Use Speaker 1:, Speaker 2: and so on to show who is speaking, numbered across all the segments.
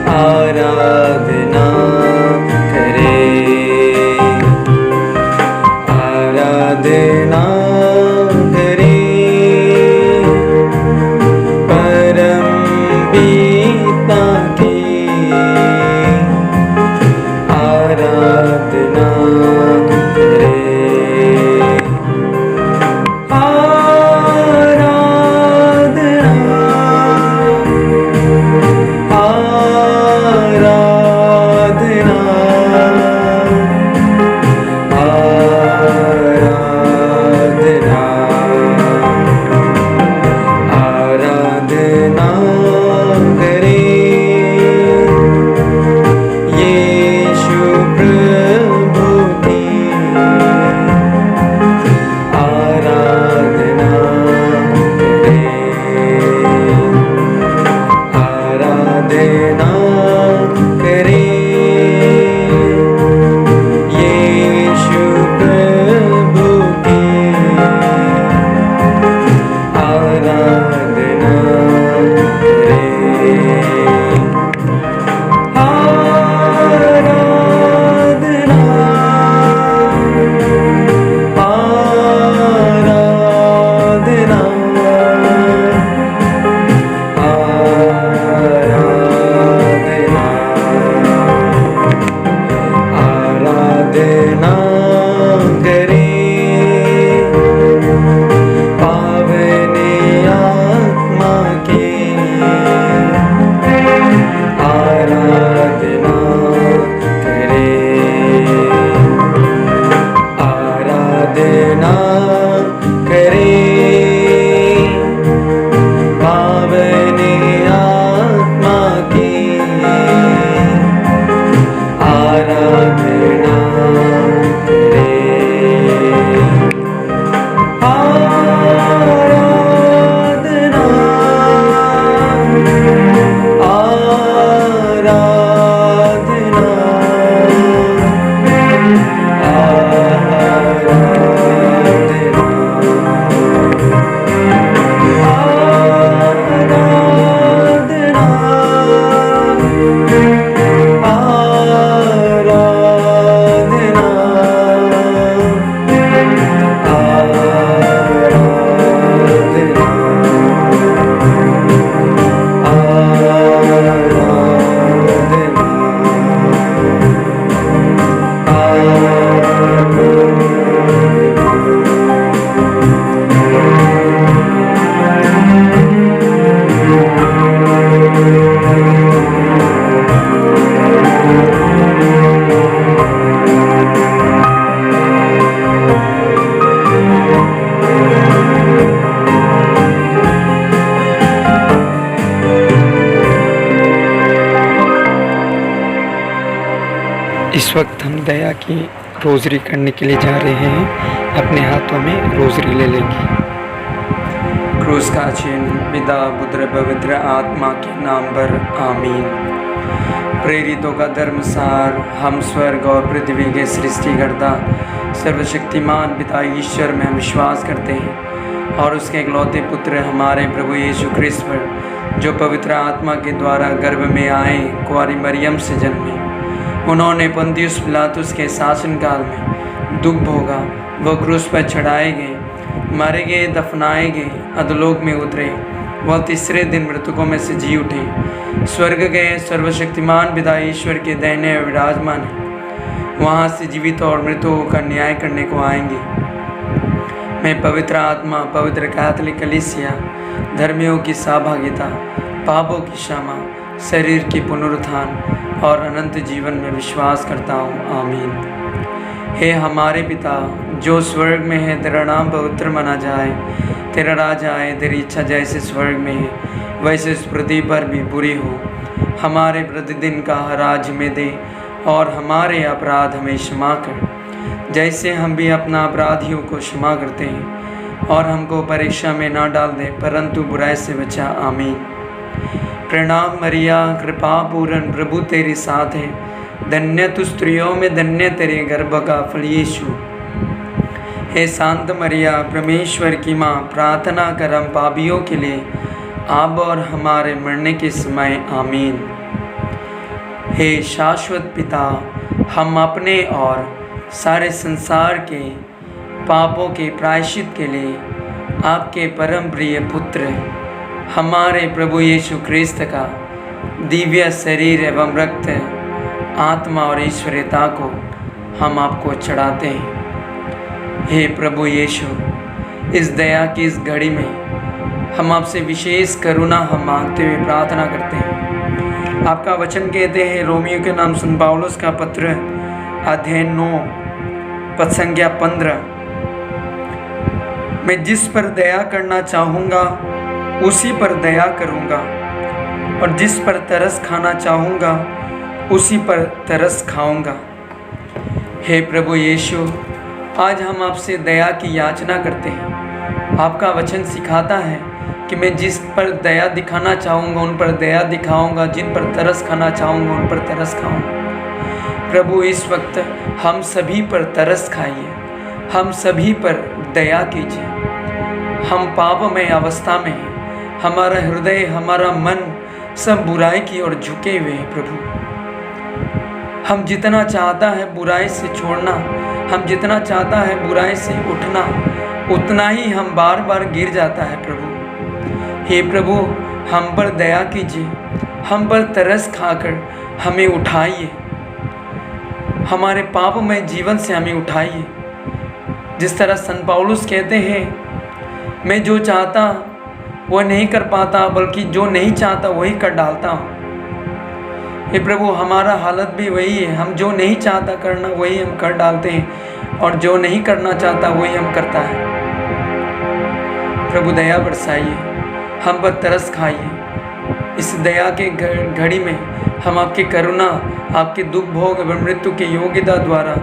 Speaker 1: आराधना करे, आराधना करे परम पिता की, आराधना करे,
Speaker 2: इस वक्त हम दया की रोज़री करने के लिए जा रहे हैं। अपने हाथों में रोज़री ले लेंगे।
Speaker 1: क्रूस का चिन्ह पिता पुत्र पवित्र आत्मा के नाम पर आमीन। प्रेरितों का धर्मसार। हम स्वर्ग और पृथ्वी के सृष्टिकर्ता सर्वशक्तिमान पिता ईश्वर में हम विश्वास करते हैं और उसके इकलौते पुत्र हमारे प्रभु यीशु ख्रिस्त पर, जो पवित्र आत्मा के द्वारा गर्भ में आए, कुंवारी मरियम से जन्मे। उन्होंने पंतियुस पिलातुस के शासनकाल में दुख भोगा, वह क्रूस पर चढ़ाए गए, मारे गए, दफनाए गए, अधोलोक में उतरे, वह तीसरे दिन मृतकों में से जी उठे, स्वर्ग गए, सर्वशक्तिमान पिता ईश्वर के दाहिने विराजमान है, वहाँ से जीवित और मृतों का न्याय करने को आएंगे। मैं पवित्र आत्मा, पवित्र कैथोलिक कलीसिया, धर्मियों की सहभागिता, पापों की क्षमा, शरीर की पुनरुत्थान और अनंत जीवन में विश्वास करता हूँ। आमीन। हे हमारे पिता जो स्वर्ग में है, तेरा नाम पवित्र माना जाए, तेरा राज आए, तेरी इच्छा जैसे स्वर्ग में है वैसे इस पृथ्वी पर भी पूरी हो। हमारे प्रतिदिन का हराज में दे और हमारे अपराध हमें क्षमा कर, जैसे हम भी अपना अपराधियों को क्षमा करते हैं, और हमको परीक्षा में ना डाल दे परंतु बुराई से बचा। आमीन। प्रणाम मरिया, कृपा पूर्ण प्रभु तेरे साथ है, धन्य तु स्त्रियों में धन्य तेरे गर्भ का फल यीशु। हे शांत मरिया, परमेश्वर की माँ, प्रार्थना कर हम पापियों के लिए अब और हमारे मरने के समय आमीन। हे शाश्वत पिता, हम अपने और सारे संसार के पापों के प्रायश्चित के लिए आपके परम प्रिय पुत्र हमारे प्रभु यीशु क्रिस्त का दिव्य शरीर एवं रक्त, आत्मा और ईश्वरीयता को हम आपको चढ़ाते हैं। हे प्रभु यीशु, इस दया की इस घड़ी में हम आपसे विशेष करुणा हम मांगते हुए प्रार्थना करते हैं। आपका वचन कहते हैं रोमियो के नाम संत पौलुस का पत्र अध्याय 9 पद संख्या 15, मैं जिस पर दया करना चाहूँगा उसी पर दया करूँगा, और जिस पर तरस खाना चाहूँगा उसी पर तरस खाऊँगा। हे प्रभु यीशु, आज हम आपसे दया की याचना करते हैं। आपका वचन सिखाता है कि मैं जिस पर दया दिखाना चाहूँगा उन पर दया दिखाऊँगा, जिन पर तरस खाना चाहूँगा उन पर तरस खाऊँगा। प्रभु, इस वक्त हम सभी पर तरस खाइए, हम सभी पर दया कीजिए। हम पापमय अवस्था में हैं, हमारा हृदय हमारा मन सब बुराई की ओर झुके हुए हैं। प्रभु, हम जितना चाहता है बुराई से छोड़ना, हम जितना चाहता है बुराई से उठना, उतना ही हम बार बार गिर जाता है। प्रभु, हे प्रभु, हम पर दया कीजिए, हम पर तरस खाकर हमें उठाइए, हमारे पापमय जीवन से हमें उठाइए। जिस तरह संत पौलुस कहते हैं, मैं जो चाहता वो नहीं कर पाता, बल्कि जो नहीं चाहता वही कर डालता हूँ। हे प्रभु, हमारा हालत भी वही है, हम जो नहीं चाहता करना वही हम कर डालते हैं, और जो नहीं करना चाहता वही हम करता है। प्रभु, दया बरसाइए, हम पर तरस खाइए। इस दया के घड़ी में हम आपकी करुणा, आपके दुख भोग एवं मृत्यु की योग्यता द्वारा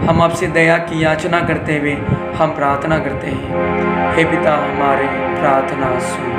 Speaker 1: हम आपसे दया की याचना करते हुए हम प्रार्थना करते हैं। हे पिता, हमारे प्रार्थना सुन।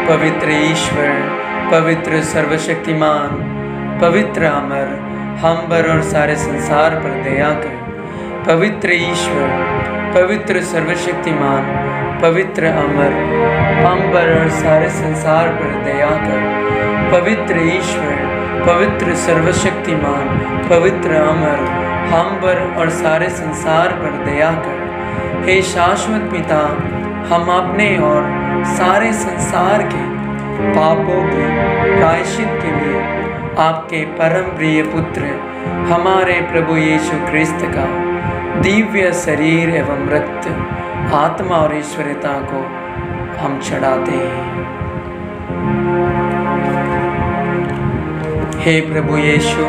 Speaker 1: पवित्र ईश्वर, पवित्र सर्वशक्तिमान, पवित्र अमर, हम पर और सारे संसार पर दया कर। पवित्र ईश्वर, पवित्र सर्वशक्तिमान, पवित्र अमर, हम पर और सारे संसार पर दया कर। पवित्र ईश्वर, पवित्र सर्वशक्तिमान, पवित्र अमर, हम पर और सारे संसार पर दया कर। हे शाश्वत पिता, हम अपने और सारे संसार के पापों के प्रायश्चित के लिए आपके परम प्रिय पुत्र हमारे प्रभु यीशु क्रिस्त का दिव्य शरीर एवं रक्त, आत्मा और ईश्वरता को हम चढ़ाते हैं। हे प्रभु यीशु,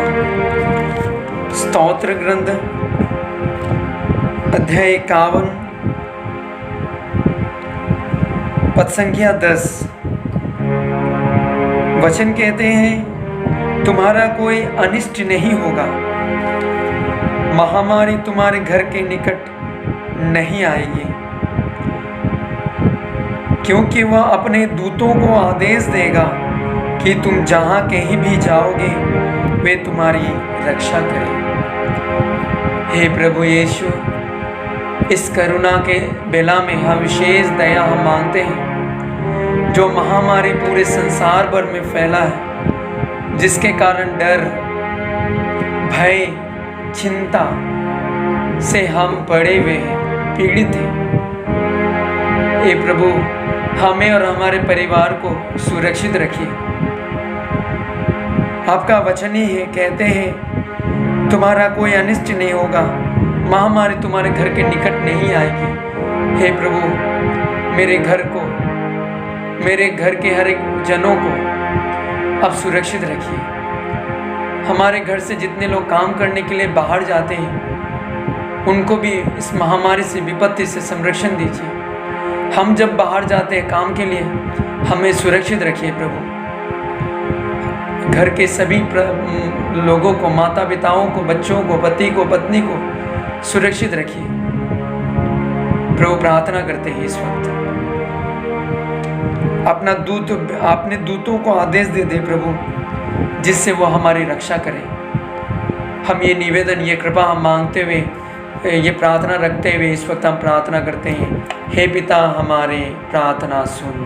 Speaker 1: स्तोत्र ग्रंथ अध्याय 51 पद संख्या 10 वचन कहते हैं, तुम्हारा कोई अनिष्ट नहीं होगा, महामारी तुम्हारे घर के निकट नहीं आएगी, क्योंकि वह अपने दूतों को आदेश देगा कि तुम जहां कहीं भी जाओगे वे तुम्हारी रक्षा करें। हे प्रभु यीशु, इस करुणा के बेला में हम विशेष दया हम मांगते हैं। जो महामारी पूरे संसार भर में फैला है, जिसके कारण डर, भय, चिंता से हम पड़े हुए हैं, पीड़ित हैं। हे प्रभु, हमें और हमारे परिवार को सुरक्षित रखिए। आपका वचन ही है, कहते हैं तुम्हारा कोई अनिष्ट नहीं होगा, महामारी तुम्हारे घर के निकट नहीं आएगी। हे प्रभु, मेरे घर को, मेरे घर के हर एक जनों को अब सुरक्षित रखिए। हमारे घर से जितने लोग काम करने के लिए बाहर जाते हैं, उनको भी इस महामारी से, विपत्ति से संरक्षण दीजिए। हम जब बाहर जाते हैं काम के लिए, हमें सुरक्षित रखिए प्रभु। घर के सभी लोगों को, माता पिताओं को, बच्चों को, पति को, पत्नी को सुरक्षित रखिए प्रभु। प्रार्थना करते हैं इस वक्त, अपना दूत, आपने दूतों को आदेश दे दे प्रभु, जिससे वो हमारी रक्षा करें। हम ये निवेदन, ये कृपा हम मांगते हुए, ये प्रार्थना रखते हुए इस वक्त हम प्रार्थना करते हैं। हे पिता, हमारे प्रार्थना सुन।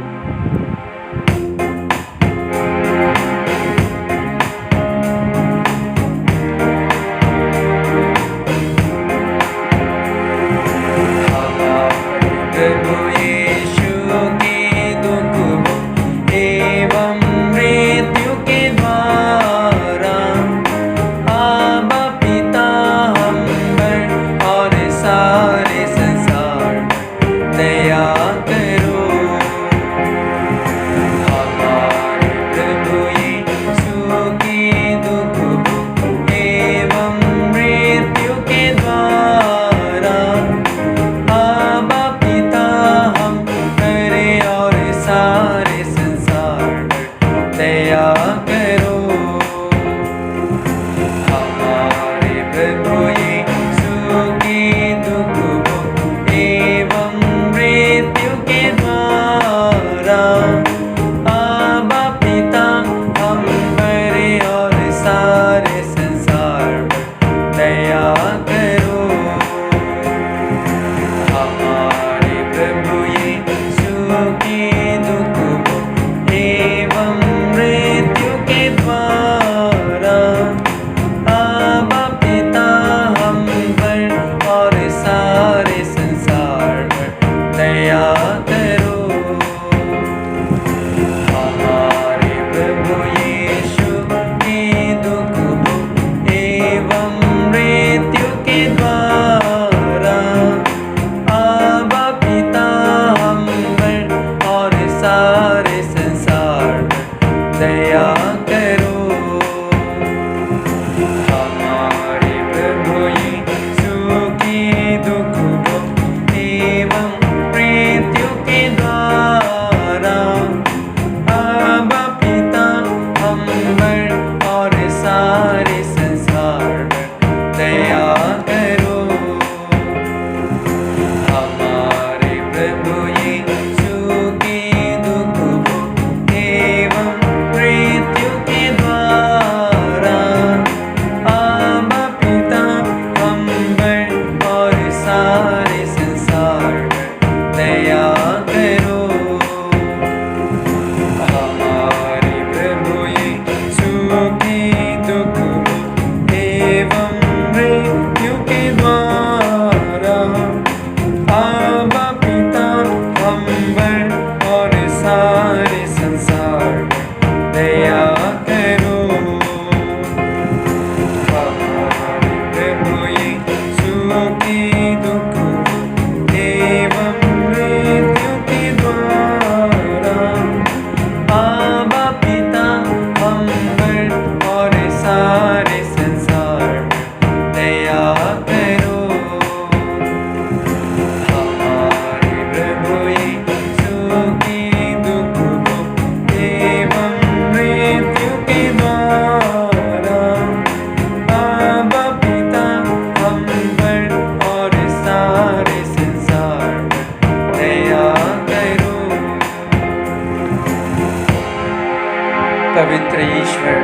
Speaker 1: पवित्र ईश्वर,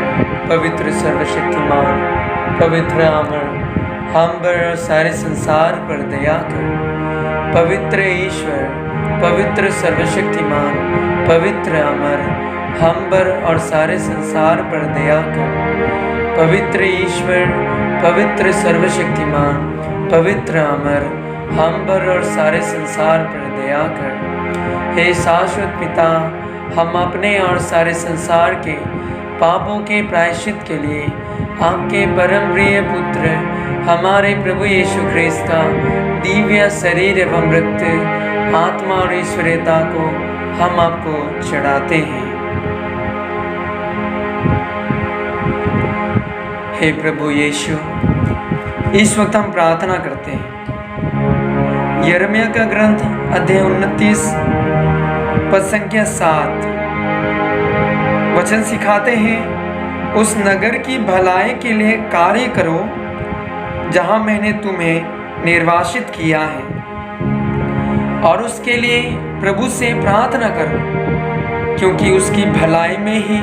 Speaker 1: पवित्र सर्वशक्तिमान, पवित्र अमर, हम पर और सारे संसार पर दया कर। पवित्र ईश्वर, पवित्र सर्वशक्तिमान, पवित्र अमर, हम पर और सारे संसार पर दया कर। पवित्र ईश्वर, पवित्र सर्वशक्तिमान, पवित्र अमर, हम पर और सारे संसार पर दया कर। हे शाश्वत पिता, हम अपने और सारे संसार के पापों के प्रायश्चित के लिए आपके परम प्रिय पुत्र हमारे प्रभु यीशु ख्रिस्त का दिव्य शरीर एवं रक्त, आत्मा और ईश्वरीयता को हम आपको चढ़ाते हैं। हे प्रभु यीशु, इस वक्त हम प्रार्थना करते हैं। यिर्मयाह का ग्रंथ अध्याय 29 पद संख्या 7 वचन सिखाते हैं, उस नगर की भलाई के लिए कार्य करो जहां मैंने तुम्हें निर्वासित किया है, और उसके लिए प्रभु से प्रार्थना करो, क्योंकि उसकी भलाई में ही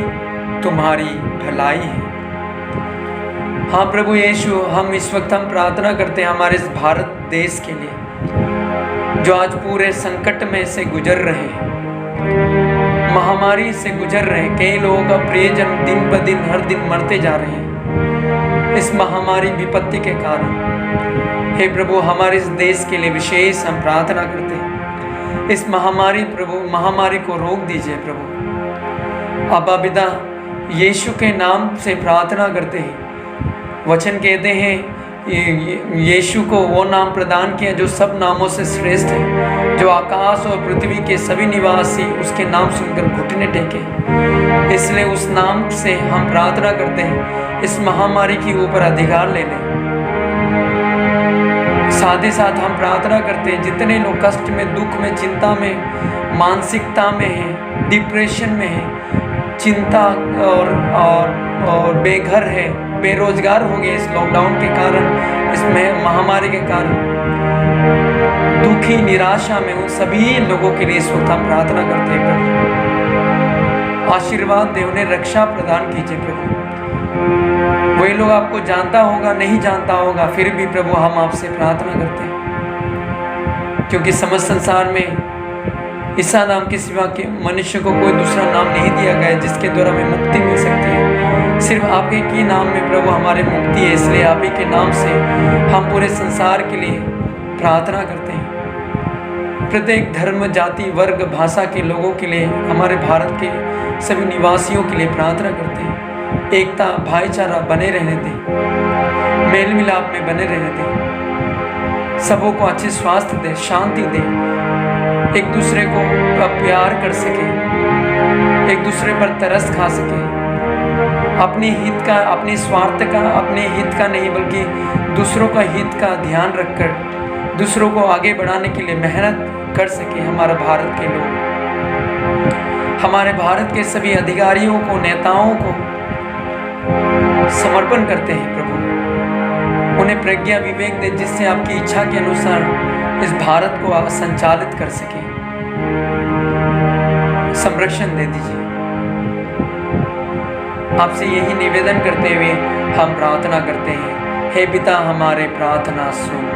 Speaker 1: तुम्हारी भलाई है। हाँ प्रभु यीशु, हम इस वक्त हम प्रार्थना करते हैं हमारे इस भारत देश के लिए, जो आज पूरे संकट में से गुजर रहे हैं, महामारी से गुजर रहे हैं। कई लोगों का प्रियजन दिन ब दिन हर दिन मरते जा रहे हैं इस महामारी विपत्ति के कारण। हे प्रभु, हमारे इस देश के लिए विशेष हम प्रार्थना करते हैं। इस महामारी को रोक दीजिए प्रभु। अब्बा पिता, यीशु के नाम से प्रार्थना करते हैं। वचन कहते हैं यीशु को वो नाम प्रदान किया जो सब नामों से श्रेष्ठ है, जो आकाश और पृथ्वी के सभी निवासी उसके नाम सुनकर घुटने टेके। इसलिए उस नाम से हम प्रार्थना करते हैं, इस महामारी के ऊपर अधिकार ले लें। साथ ही साथ हम प्रार्थना करते हैं, जितने लोग कष्ट में, दुख में, चिंता में, मानसिकता में हैं, डिप्रेशन में हैं, चिंता और बेघर है, बेरोजगार हो गए इस लॉकडाउन के कारण, इस महामारी के कारण, दुखी निराशा में, उन सभी लोगों के लिए इस वक्त हम प्रार्थना करते हैं प्रभु। आशीर्वाद दे, उन्हें रक्षा प्रदान कीजिए प्रभु। वही लोग आपको जानता होगा, नहीं जानता होगा, फिर भी प्रभु हम आपसे प्रार्थना करते हैं, क्योंकि समस्त संसार में ईसा नाम के सिवा के मनुष्य को कोई दूसरा नाम नहीं दिया गया है जिसके द्वारा हमें मुक्ति मिल सकती है। सिर्फ आप ही के नाम में प्रभु हमारी मुक्ति है। इसलिए आप ही के नाम से हम पूरे संसार के लिए प्रार्थना करते हैं। प्रत्येक धर्म, जाति, वर्ग, भाषा के लोगों के लिए, हमारे भारत के सभी निवासियों के लिए प्रार्थना करते हैं। एकता, भाईचारा बने रहने दें, मेल मिलाप में बने रहने दें, सबों को अच्छे स्वास्थ्य दे, शांति दे, एक दूसरे को प्यार कर सके, एक दूसरे पर तरस खा सके, अपने हित का, अपने स्वार्थ का, अपने हित का नहीं बल्कि दूसरों का हित का ध्यान रखकर दूसरों को आगे बढ़ाने के लिए मेहनत कर सके हमारा भारत के लोग। हमारे भारत के सभी अधिकारियों को, नेताओं को समर्पण करते हैं प्रभु। उन्हें प्रज्ञा विवेक दे, जिससे आपकी इच्छा के अनुसार इस भारत को आप संचालित कर सके। संरक्षण दे दीजिए। आपसे यही निवेदन करते हुए हम प्रार्थना करते हैं। हे पिता, हमारे प्रार्थना सुन।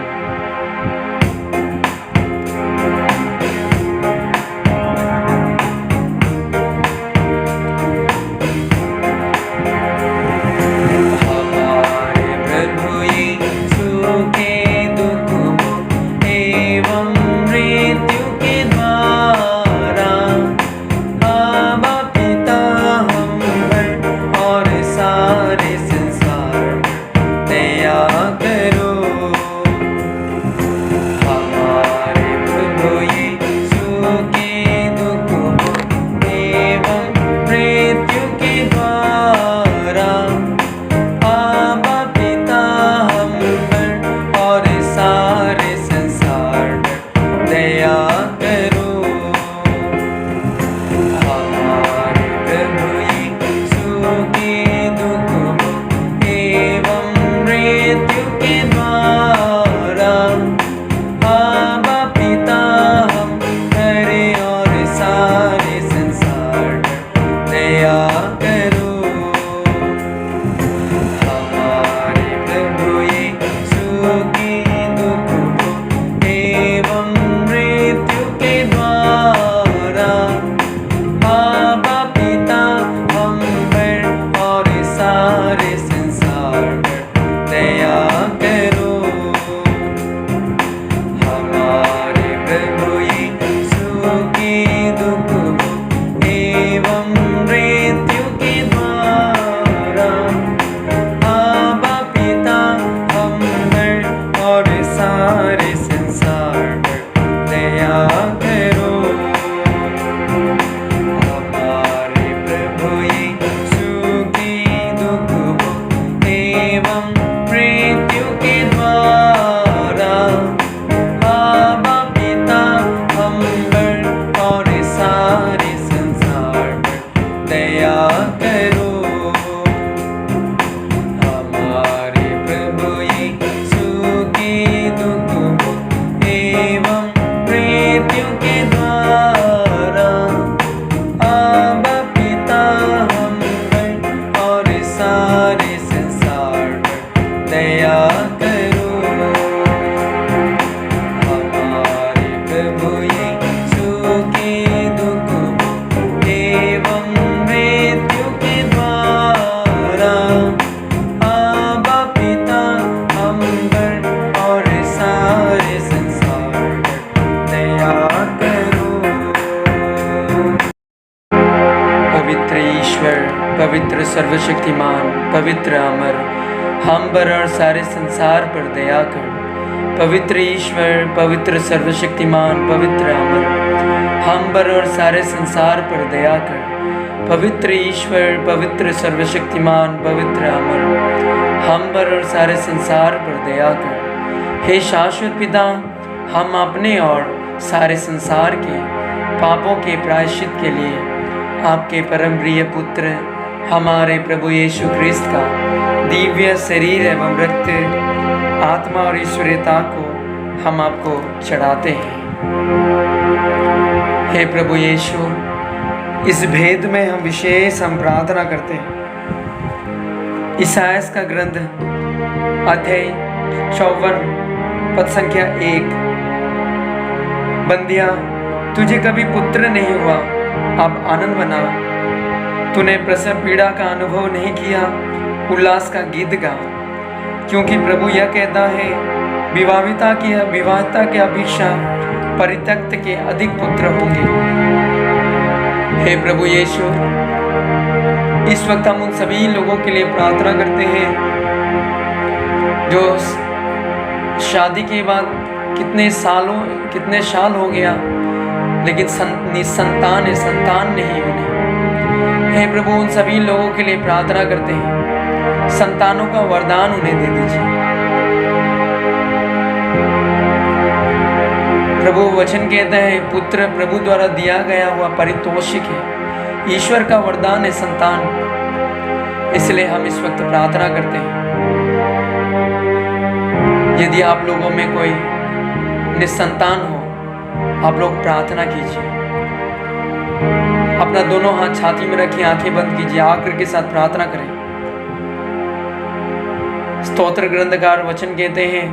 Speaker 1: पवित्र सर्वशक्तिमान, पवित्र अमर, हम पर और सारे संसार पर दया कर। पवित्र ईश्वर, पवित्र सर्वशक्तिमान, पवित्र अमर, हम पर और सारे संसार पर दया कर। पवित्र ईश्वर, पवित्र सर्वशक्तिमान, पवित्र अमर, हम पर और सारे संसार पर दया कर। हे शाश्वत पिता, हम अपने और सारे संसार के पापों के प्रायश्चित के लिए आपके परम प्रिय पुत्र हमारे प्रभु यीशु ख्रिस्त का दिव्य शरीर एवं रक्त, आत्मा और ईश्वरीयता को हम आपको चढ़ाते हैं। हे प्रभु यीशु, इस भेद में हम प्रार्थना करते हैं। ईसायास का ग्रंथ अध्याय 54 पद संख्या 1। बंदिया, तुझे कभी पुत्र नहीं हुआ, अब आनंद मना। तूने प्रसव पीड़ा का अनुभव नहीं किया, उल्लास का गीत गा। क्योंकि प्रभु यह कहता है, विवाहिता की अपेक्षा परित्यक्त के अधिक पुत्र होंगे। हे प्रभु यीशु, इस वक्त हम उन सभी लोगों के लिए प्रार्थना करते हैं जो शादी के बाद कितने साल हो गया लेकिन संतान नहीं बने। हे प्रभु, उन सभी लोगों के लिए प्रार्थना करते हैं, संतानों का वरदान उन्हें दे दीजिए। प्रभु वचन कहता है, पुत्र प्रभु द्वारा दिया गया हुआ पारितोषिक है, ईश्वर का वरदान है संतान। इसलिए हम इस वक्त प्रार्थना करते हैं, यदि आप लोगों में कोई निसंतान हो, आप लोग प्रार्थना कीजिए। अपना दोनों हाथ छाती में रखिए, आंखें बंद कीजिए, आकर के साथ प्रार्थना करें। स्तोत्र ग्रंथकार वचन कहते हैं,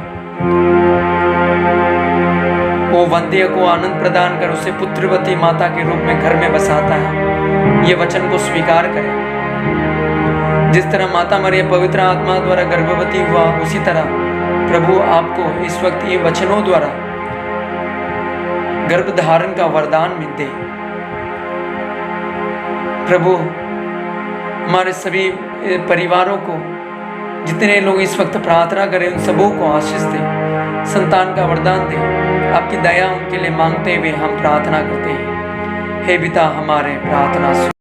Speaker 1: वो वंध्य को आनंद प्रदान कर उसे पुत्रवती माता के रूप में घर में बसाता है। ये वचन को स्वीकार करें। जिस तरह माता मरियम पवित्र आत्मा द्वारा गर्भवती हुआ, उसी तरह प्रभु आपको इस वक्त ये वचनों द्वारा गर्भ धारण का वरदान मिलते। प्रभु हमारे सभी परिवारों को, जितने लोग इस वक्त प्रार्थना करें, उन सबों को आशीष दे, संतान का वरदान दे। आपकी दया उनके लिए मांगते हुए हम प्रार्थना करते हैं। हे पिता, हमारे प्रार्थना सुन।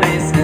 Speaker 3: Listen.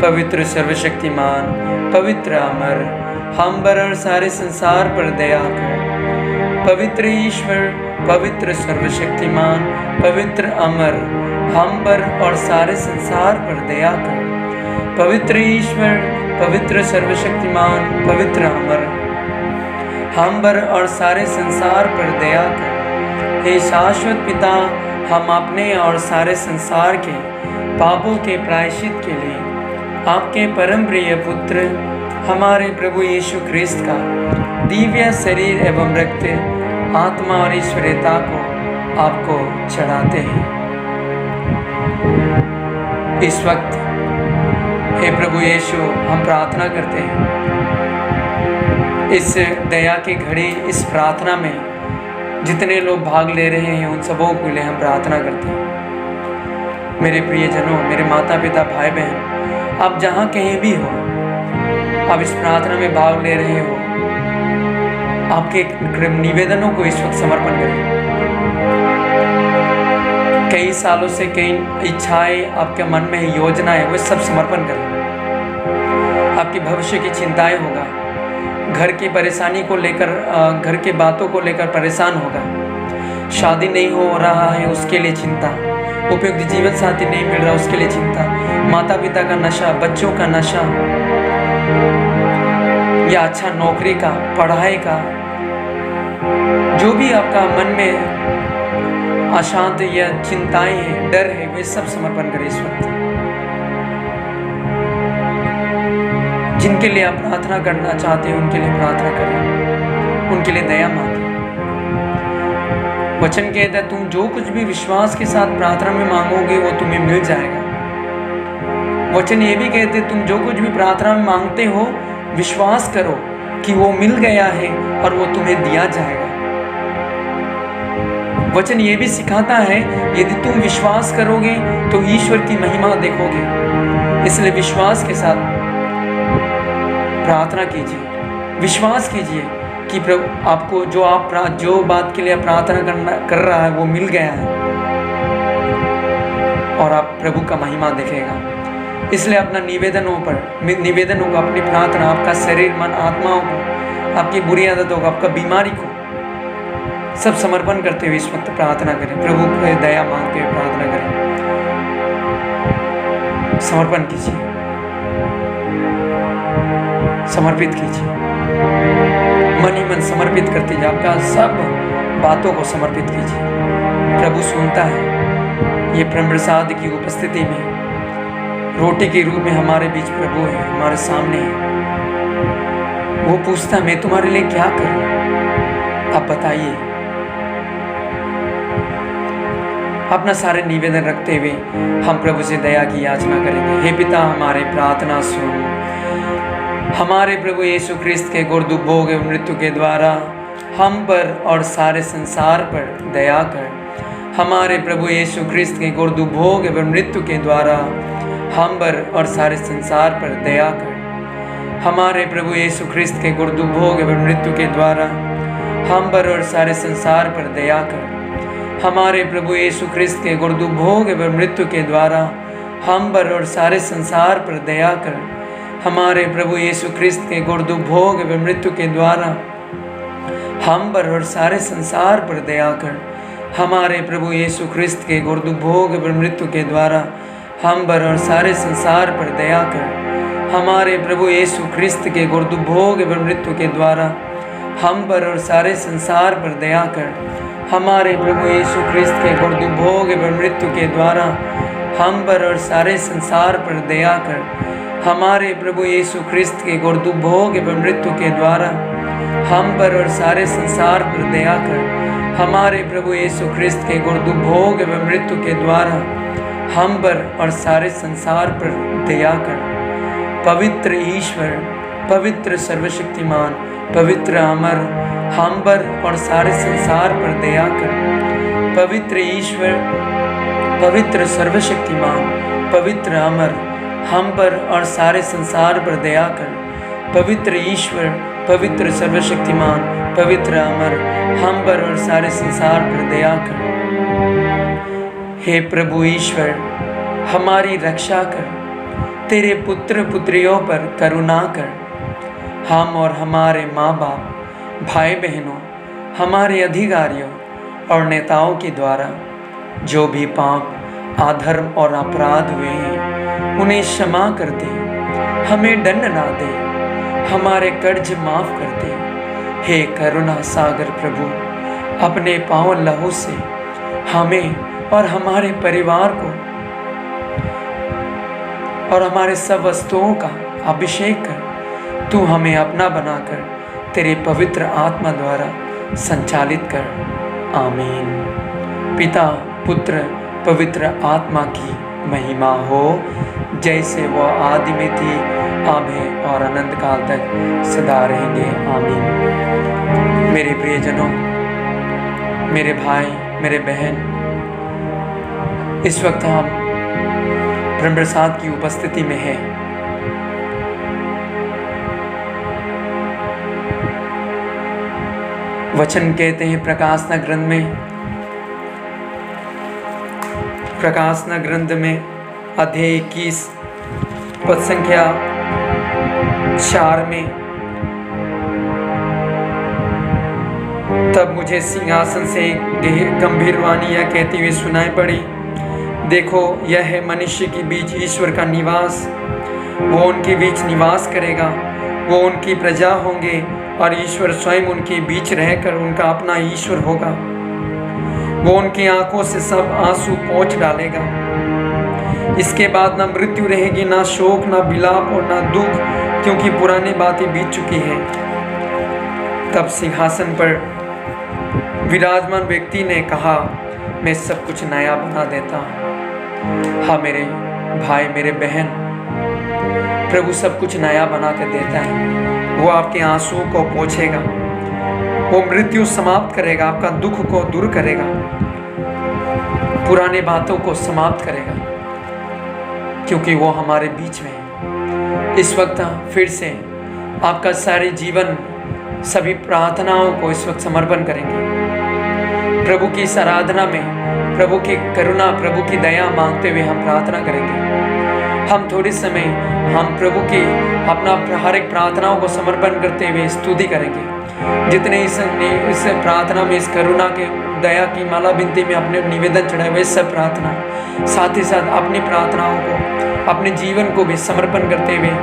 Speaker 1: पवित्र सर्वशक्तिमान, पवित्र अमर, हम पर और सारे संसार पर दया कर। पवित्र ईश्वर, पवित्र सर्वशक्तिमान, पवित्र अमर, हम पर और सारे संसार पर दया कर। पवित्र ईश्वर, पवित्र सर्वशक्तिमान, पवित्र अमर, हम पर और सारे संसार पर दया कर। हे शाश्वत पिता, हम अपने और सारे संसार के पापों के प्रायश्चित के लिए आपके परम प्रिय पुत्र हमारे प्रभु यीशु ख्रिस्त का दिव्य शरीर एवं रक्त, आत्मा और ईश्वरीयता को आपको चढ़ाते हैं। इस वक्त हे प्रभु यीशु, हम प्रार्थना करते हैं, इस दया की घड़ी, इस प्रार्थना में जितने लोग भाग ले रहे हैं उन सबों के लिए हम प्रार्थना करते हैं। मेरे प्रियजनों, मेरे माता पिता, भाई बहन, आप जहाँ कहीं भी हो, आप इस प्रार्थना में भाग ले रहे हो, आपके निवेदनों को इस वक्त समर्पण करें। कई सालों से कई इच्छाएं आपके मन में है, योजनाएं, वे सब समर्पण करें। आपकी भविष्य की चिंताएं होगा, घर की परेशानी को लेकर, घर की बातों को लेकर परेशान होगा, शादी नहीं हो रहा है उसके लिए चिंता, उपयुक्त जीवन साथी नहीं मिल रहा उसके लिए चिंता, माता पिता का नशा, बच्चों का नशा, या अच्छा नौकरी का, पढ़ाई का, जो भी आपका मन में अशांत या चिंताएं हैं, डर है, वे सब समर्पण करें इस वक्त। जिनके लिए आप प्रार्थना करना चाहते हैं उनके लिए प्रार्थना करें, उनके लिए दया मांगें। वचन कहता है, तुम जो कुछ भी विश्वास के साथ प्रार्थना में मांगोगे वो तुम्हें मिल जाएगा। वचन ये भी कहते, तुम जो कुछ भी प्रार्थना में मांगते हो विश्वास करो कि वो मिल गया है और वो तुम्हें दिया जाएगा। वचन ये भी सिखाता है, यदि तुम विश्वास करोगे तो ईश्वर की महिमा देखोगे। इसलिए विश्वास के साथ प्रार्थना कीजिए, विश्वास कीजिए कि प्रभु आपको जो बात के लिए प्रार्थना कर रहा है वो मिल गया है और आप प्रभु का महिमा देखेगा। इसलिए अपना निवेदनों को, अपनी प्रार्थना, आपका शरीर, मन, आत्माओं को, आपकी बुरी आदतों को, आपका बीमारी को सब समर्पण करते हुए इस वक्त प्रार्थना करें। प्रभु को दया मांगते हुए प्रार्थना करें, समर्पण कीजिए, समर्पित कीजिए, मन ही मन समर्पित करते जाइए, आपका सब बातों को समर्पित कीजिए। प्रभु सुनता है। ये परम प्रसाद की उपस्थिति में रोटी के रूप में हमारे बीच प्रभु है, हमारे सामने है। वो पूछता, मैं तुम्हारे लिए क्या करूं, आप बताइए। अपना सारे निवेदन रखते हुए हम प्रभु से दया की याचना करेंगे। हे पिता, हमारे प्रार्थना सुन। हमारे प्रभु यीशु ख्रिस्त के गुरदुख भोग एवं मृत्यु के द्वारा हम पर और सारे संसार पर दया कर। हमारे प्रभु यीशु ख्रिस्त के गुरदुख भोग एवं मृत्यु के द्वारा हम पर और सारे संसार पर दया कर। हमारे प्रभु यीशु ख्रिस्त के गुरदुख भोग एवं मृत्यु के द्वारा हम पर और सारे संसार पर दया कर। हमारे प्रभु यीशु ख्रिस्त के गुरदुख भोग एवं मृत्यु के द्वारा हम पर और सारे संसार पर दया कर। हमारे प्रभु यीशु ख्रिस्त के गुरदुख भोग एवं मृत्यु के द्वारा हम पर और सारे संसार पर दया कर। हमारे प्रभु यीशु ख्रिस्त के गुरदुख भोग एवं मृत्यु के द्वारा हम पर और सारे संसार पर दया कर। हमारे प्रभु यीशु ख्रिस्त के गुरदुख भोग एवं मृत्यु के द्वारा हम पर और सारे संसार पर दया कर। हमारे प्रभु यीशु ख्रिस्त के गुरदुख भोग एवं मृत्यु के द्वारा हम पर और सारे संसार पर दया कर। हमारे प्रभु यीशु ख्रिस्त के गुरदुख भोग एवं मृत्यु के द्वारा हम पर और सारे संसार पर दया कर। हमारे प्रभु यीशु ख्रिस्त के गुरदुख भोग एवं मृत्यु के द्वारा हम पर और सारे संसार पर दया कर। पवित्र ईश्वर, पवित्र सर्वशक्तिमान, पवित्र अमर, हम पर और सारे संसार पर दया कर। पवित्र ईश्वर, पवित्र सर्वशक्तिमान, पवित्र अमर, हम पर और सारे संसार पर दया कर। पवित्र ईश्वर, पवित्र सर्वशक्तिमान, पवित्र अमर, हम पर और सारे संसार पर दया कर। हे प्रभु ईश्वर, हमारी रक्षा कर। तेरे पुत्र पुत्रियों पर करुणा कर। हम और हमारे माँ बाप, भाई बहनों, हमारे अधिकारियों और नेताओं के द्वारा जो भी पाप, अधर्म और अपराध हुए हैं उन्हें क्षमा कर दे। हमें दंड ना दे, हमारे कर्ज माफ कर दे। हे करुणा सागर प्रभु, अपने पावन लहू से हमें और हमारे परिवार को और हमारे सब वस्तुओं का अभिषेक कर। तू हमें अपना बनाकर तेरे पवित्र आत्मा द्वारा संचालित कर। आमीन। पिता, पुत्र, पवित्र आत्मा की महिमा हो, जैसे वह आदि में थी, अब है और अनंत काल तक सदा रहेंगे। आमीन। मेरे प्रियजनों, मेरे भाई, मेरे बहन, इस वक्त हम ब्रह्म प्रसाद की उपस्थिति में है। वचन कहते हैं प्रकाशना ग्रंथ में अध्याय 21 पद संख्या 4 में, तब मुझे सिंहासन से एक गंभीर वाणी यह कहती हुई सुनाई पड़ी, देखो, यह है मनुष्य के बीच ईश्वर का निवास। वो उनके बीच निवास करेगा, वो उनकी प्रजा होंगे और ईश्वर स्वयं उनके बीच रहकर उनका अपना ईश्वर होगा। वो उनकी आंखों से सब आंसू पोंछ डालेगा। इसके बाद ना मृत्यु रहेगी, ना शोक, ना विलाप और ना दुख, क्योंकि पुरानी बातें बीत चुकी हैं। तब सिंहासन पर विराजमान व्यक्ति ने कहा, मैं सब कुछ नया बना देता हूँ। हाँ मेरे भाई, मेरे बहन, प्रभु सब कुछ नया बना कर देता है। वो आपके आंसुओं को पोंछेगा, वो मृत्यु समाप्त करेगा, आपका दुख को दूर करेगा, पुरानी बातों को समाप्त करेगा, क्योंकि वो हमारे बीच में है। इस वक्त फिर से आपका सारे जीवन, सभी प्रार्थनाओं को इस वक्त समर्पण करेंगे। प्रभु की इस आराधना में प्रभु की करुणा, प्रभु की दया मांगते हुए हम प्रार्थना करेंगे। हम थोड़े समय हम प्रभु की अपना हर एक प्रार्थनाओं को समर्पण करते हुए स्तुति करेंगे। जितने इस प्रार्थना में, इस करुणा के दया की माला बिनती में अपने निवेदन चढ़ाए हुए सब प्रार्थना, साथ ही साथ अपनी प्रार्थनाओं को, अपने जीवन को भी समर्पण करते हुए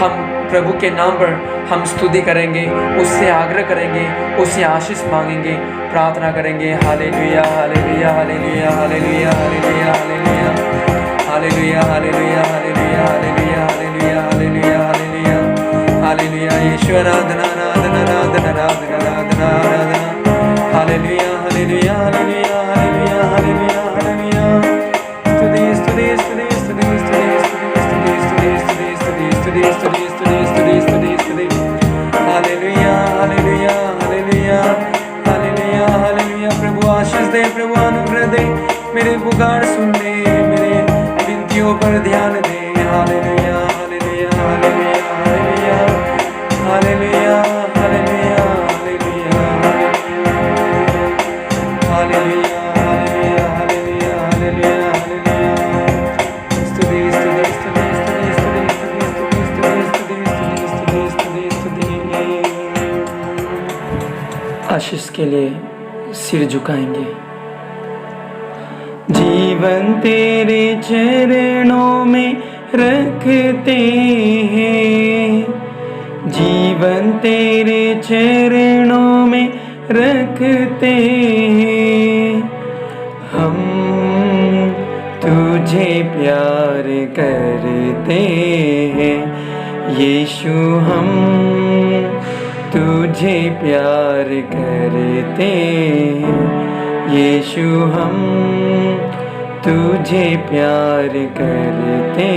Speaker 1: हम प्रभु के नाम पर हम स्तुति करेंगे, उससे आग्रह करेंगे, उससे आशीष मांगेंगे, प्रार्थना करेंगे। Hallelujah, hallelujah, hallelujah, hallelujah, hallelujah, hallelujah, hallelujah, hallelujah, hallelujah, hallelujah, hallelujah, hallelujah, hallelujah, hallelujah. ईश्वर आराधना, आराधना, आराधना, आराधना, आराधना, आराधना। Hallelujah, hallelujah, hallelujah, hallelujah, hallelujah, hallelujah. स्तुति, स्तुति, स्तुति, स्तुति, स्तुति, स्तुति, स्तुति, स्तुति, स्तुति, स्तुति, स्तुति, स्तुति, स्तुति, स्तुति, स्तुति। Hallelujah, hallelujah, hallelujah, hallelujah, hallelujah. प्रभु आशीष दे, प्रभु अनुग्रह दे, मेरे पुकार सुन ले, मेरे विनतियों पर ध्यान दे। Hallelujah, hallelujah, hallelujah, hallelujah, hallelujah, hallelujah, hallelujah, hallelujah, hallelujah, hallelujah, hallelujah, hallelujah. स्तुति, स्तुति, स्तुति, स्तुति, स्तुति, स्तुति, स्तुति, स्तुति, स्तुति, स्तुति, स्तुति। आशीष के लिए सिर झुकाएंगे। जीवन तेरे चरणों में रखते हैं, जीवन तेरे चरणों में रखते हैं। हम तुझे प्यार करते हैं यीशु, हम तुझे प्यार करते हैं यीशु, हम तुझे प्यार करते।